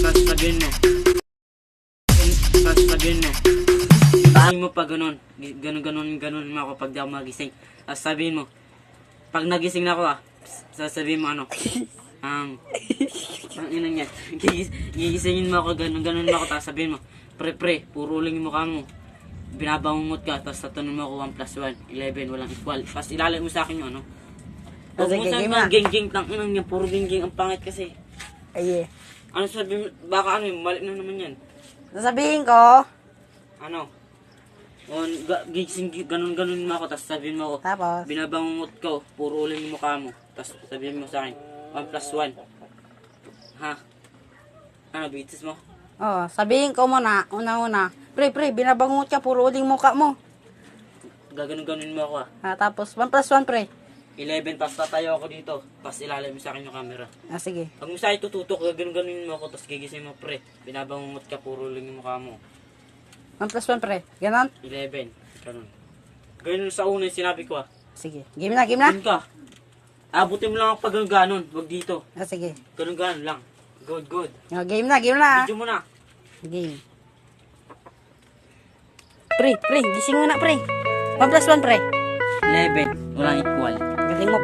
Tapos sabihin mo. Tapos sabihin mo. Gising mo pa ganun. Ganun mo ako pag di ako magising. Tapos sabihin mo. Pag nagising na ako sasabihin mo ano. Ang ina niya. Gigisingin mo ako ganun mo ako. Tapos sabihin mo. Pre, puro uling yung mukha mo. Binabangungot ka. Tapos tatanong mo ako 1 plus 1. 11, walang equal. Tapos ilalim mo sa akin yung ano. Huwag mo sabi mga geng-geng. Tanginang niya. Puro geng-geng. Ang pangit kasi. Ay, Ano sabi mo? Baka ano mali na naman yan. sasabihin ko. Ano? Gising ganun mo ako. Tapos sabihin mo ako. Tapos, Binabangungot ka. Puro uling yung mukha mo. Tapos sabihin mo sa akin. 1 plus 1. Ha? Ano, bitis mo? oh, sabihin ko muna, una-una. Pre, binabangungot ka, puro uling mukha mo. Gaganon mo ako Tapos, 1 plus 1, pre. 11, tapos tatayo ako dito. Tapos ilalim mo sa akin yung camera. Sige. Pag mo sa akin tututok, gaganon mo ako. Tapos gigising mo, pre. Binabangungot ka, puro uling yung mukha mo. 1 plus 1, pre. Ganon? 11. Ganun. Ganun sa una yung sinabi ko Sige. Game na. Ganun ka. Abutin mo lang ako pag ganon. Huwag dito. Sige. Ganun lang. Good. Game na. Video mo na. Game. Pre, gising mo na, pre. 1 plus 1, pre. 11. Walang equal.